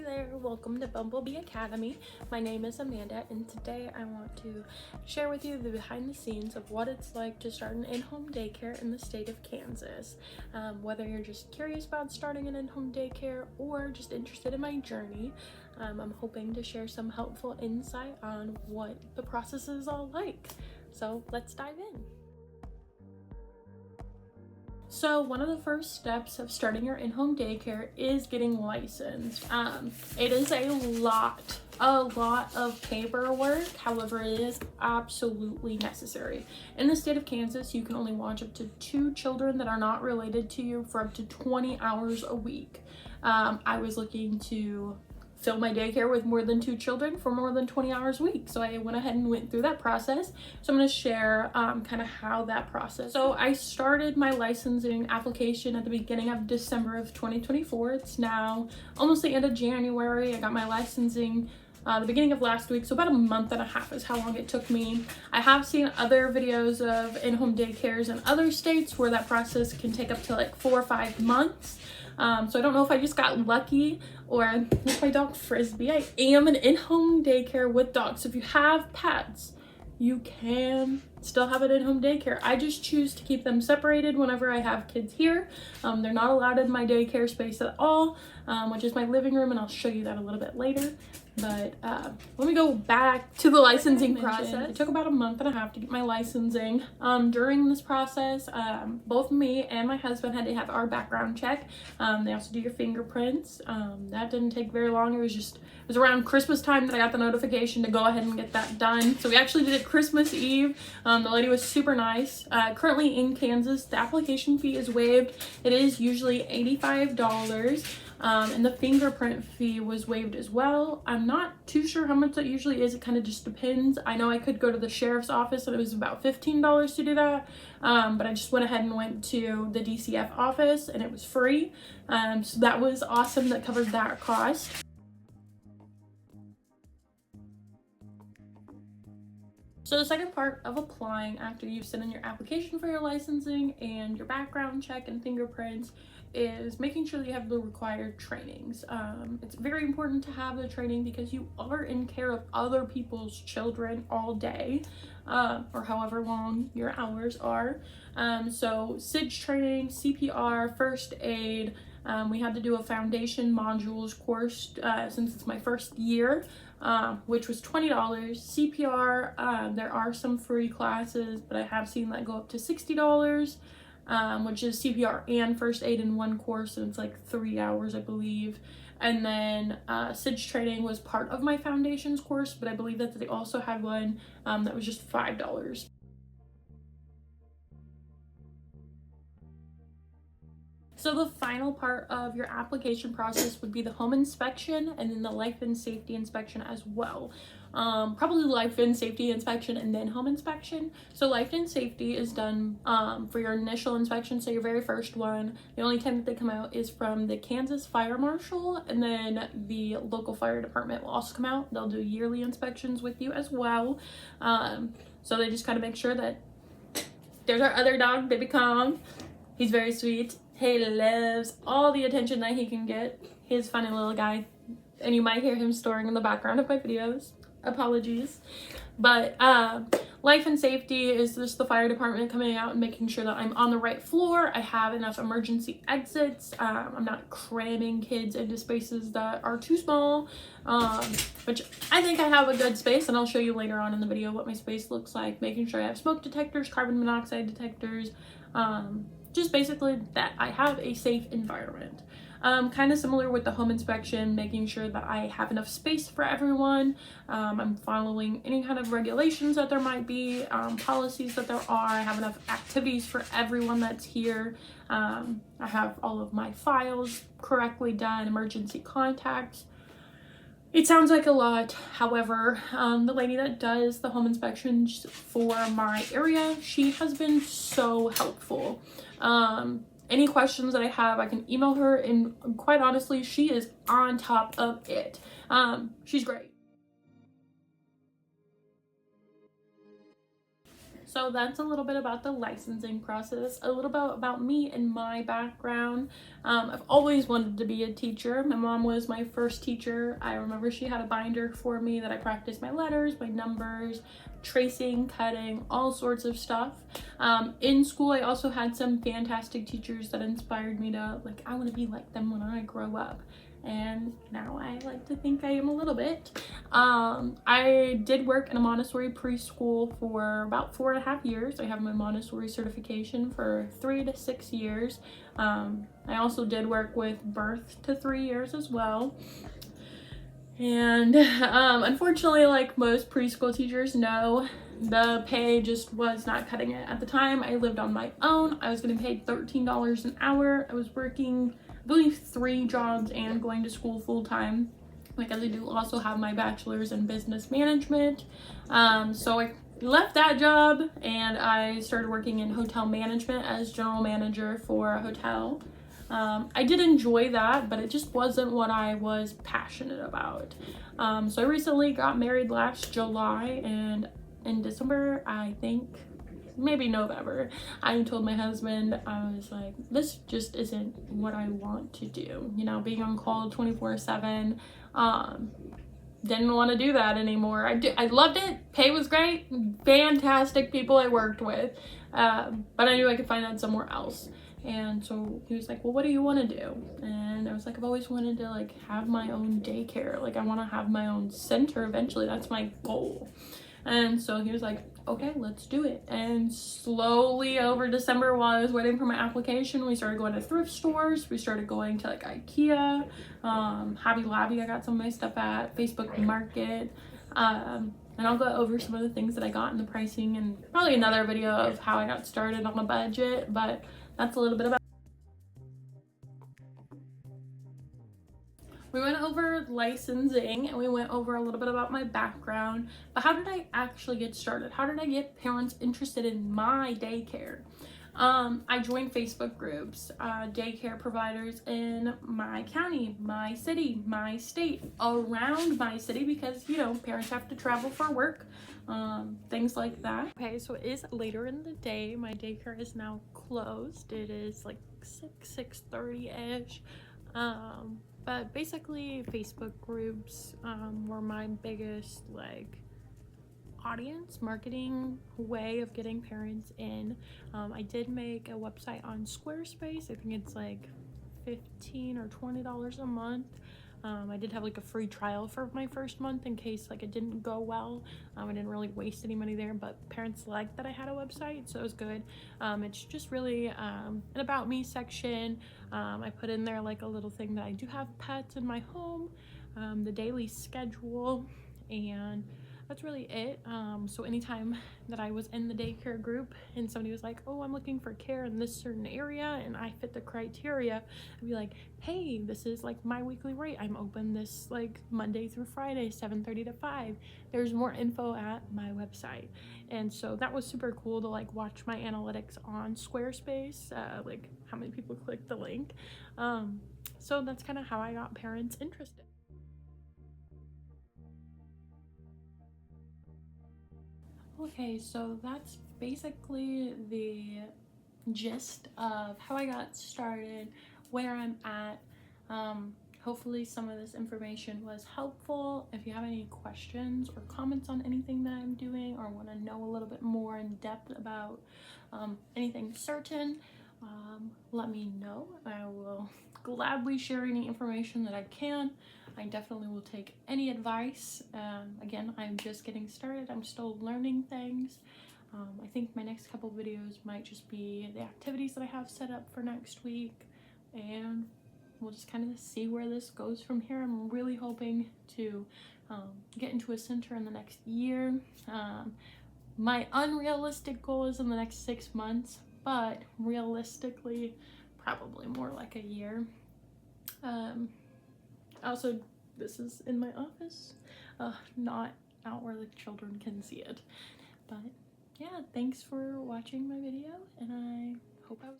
there, welcome to Bumblebee Academy. My name is Amanda and today I want to share with you the behind the scenes of what it's like to start an in-home daycare in the state of Kansas. Whether you're just curious about starting an in-home daycare or just interested in my journey, I'm hoping to share some helpful insight on what the process is all like. So let's dive in. So one of the first steps of starting your in-home daycare is getting licensed. It is a lot of paperwork. However, it is absolutely necessary. In the state of Kansas, you can only watch up to 2 children that are not related to you for up to 20 hours a week. I was looking to fill my daycare with more than 2 children for more than 20 hours a week. So I went ahead and went through that process. So I'm going to share kind of how that process. So I started my licensing application at the beginning of December of 2024. It's now almost the end of January. I got my licensing the beginning of last week, so about a month and a half is how long it took me. I have seen other videos of in-home daycares in other states where that process can take up to like 4 or 5 months. So I don't know if I just got lucky or with my dog Frisbee. I am an in-home daycare with dogs. So if you have pets, you can still have an in-home daycare. I just choose to keep them separated whenever I have kids here. They're not allowed in my daycare space at all, which is my living room, and I'll show you that a little bit later. But let me go back to the licensing process. It took about a month and a half to get my licensing. During this process, both me and my husband had to have our background check. They also do your fingerprints. That didn't take very long. It was around Christmas time that I got the notification to go ahead and get that done. So we actually did it Christmas Eve. The lady was super nice. Currently in Kansas, the application fee is waived. It is usually $85. And the fingerprint fee was waived as well. I'm not too sure how much that usually is. It kind of just depends. I know I could go to the sheriff's office and it was about $15 to do that. But I just went ahead and went to the DCF office and it was free. So that was awesome. That covered that cost. So the second part of applying after you've sent in your application for your licensing and your background check and fingerprints is making sure that you have the required trainings. It's very important to have the training because you are in care of other people's children all day, or however long your hours are. So SIDS training, CPR, first aid. We had to do a foundation modules course since it's my first year, which was $20. CPR, there are some free classes, but I have seen that go up to $60. Which is CPR and first aid in one course, and it's like 3 hours, I believe. And then SIDS training was part of my foundations course, but I believe that they also had one that was just $5. So the final part of your application process would be the home inspection and then the life and safety inspection as well. Probably life and safety inspection and then home inspection. So life and safety is done for your initial inspection, so your very first one. The only time that they come out is from the Kansas Fire Marshal, and then the local fire department will also come out. They'll do yearly inspections with you as well. So they just kind of make sure that there's our other dog, Baby Calm. He's very sweet. He loves all the attention that he can get. He's a funny little guy, and you might hear him snoring in the background of my videos. Apologies. But life and safety is just the fire department coming out and making sure that I'm on the right floor. I have enough emergency exits. I'm not cramming kids into spaces that are too small, which I think I have a good space, and I'll show you later on in the video what my space looks like. Making sure I have smoke detectors, carbon monoxide detectors, just basically that I have a safe environment. Kind of similar with the home inspection, making sure that I have enough space for everyone. I'm following any kind of regulations that there might be, policies that there are. I have enough activities for everyone that's here. I have all of my files correctly done, emergency contacts. It sounds like a lot. However, the lady that does the home inspections for my area, she has been so helpful. Any questions that I have, I can email her, and quite honestly, she is on top of it. She's great. So that's a little bit about the licensing process, a little bit about me and my background. I've always wanted to be a teacher. My mom was my first teacher. I remember she had a binder for me that I practiced my letters, my numbers, tracing, cutting, all sorts of stuff. In school, I also had some fantastic teachers that inspired me to, like, I want to be like them when I grow up. And now I like to think I am a little bit. I did work in a Montessori preschool for about 4.5 years. I have my Montessori certification for 3 to 6 years. I also did work with birth to 3 years as well. And unfortunately, like most preschool teachers know, the pay just was not cutting it. At the time, I lived on my own. I was getting paid $13 an hour. I was working, I believe, 3 jobs and going to school full time, because I do also have my bachelor's in business management. So I left that job and I started working in hotel management as general manager for a hotel. I did enjoy that, but it just wasn't what I was passionate about. So I recently got married last July, and in December, I think, maybe November, I told my husband, I was like, this just isn't what I want to do. You know, being on call 24/7, didn't want to do that anymore. I loved it. Pay was great. Fantastic people I worked with. But I knew I could find that somewhere else. And so he was like, well, what do you want to do? And I was like, I've always wanted to, like, have my own daycare. Like, I want to have my own center eventually. That's my goal. And so he was like, okay, let's do it. And slowly over December, while I was waiting for my application, we started going to thrift stores. We started going to, like, IKEA, Hobby Lobby. I got some of my stuff at Facebook Market. And I'll go over some of the things that I got and the pricing, and probably another video of how I got started on a budget. But that's a little bit about. We went over licensing and we went over a little bit about my background, but how did I actually get started? How did I get parents interested in my daycare? I joined Facebook groups, daycare providers in my county, my city, my state, around my city, because, you know, parents have to travel for work, things like that. Okay, so it is later in the day. My daycare is now closed. It is like 6:30-ish. But basically Facebook groups were my biggest, like, audience marketing way of getting parents in. I did make a website on Squarespace. I think it's like $15 or $20 a month. I did have like a free trial for my first month in case like it didn't go well. I didn't really waste any money there, but parents liked that I had a website, so it was good. It's just really an about me section. I put in there like a little thing that I do have pets in my home, the daily schedule, and that's really it. So anytime that I was in the daycare group and somebody was like, oh, I'm looking for care in this certain area and I fit the criteria, I'd be like, hey, this is like my weekly rate. I'm open this like Monday through Friday, 7:30 to 5. There's more info at my website. And so that was super cool to like watch my analytics on Squarespace, like how many people clicked the link. So that's kind of how I got parents interested. Okay, so that's basically the gist of how I got started, where I'm at. Hopefully some of this information was helpful. If you have any questions or comments on anything that I'm doing, or want to know a little bit more in depth about anything certain, let me know. I will gladly share any information that I can. I definitely will take any advice. Again, I'm just getting started. I'm still learning things. I think my next couple videos might just be the activities that I have set up for next week, and we'll just kind of see where this goes from here. I'm really hoping to get into a center in the next year. My unrealistic goal is in the next 6 months, but realistically, probably more like a year. Also, this is in my office, not out where the children can see it. But yeah, thanks for watching my video, and I hope I was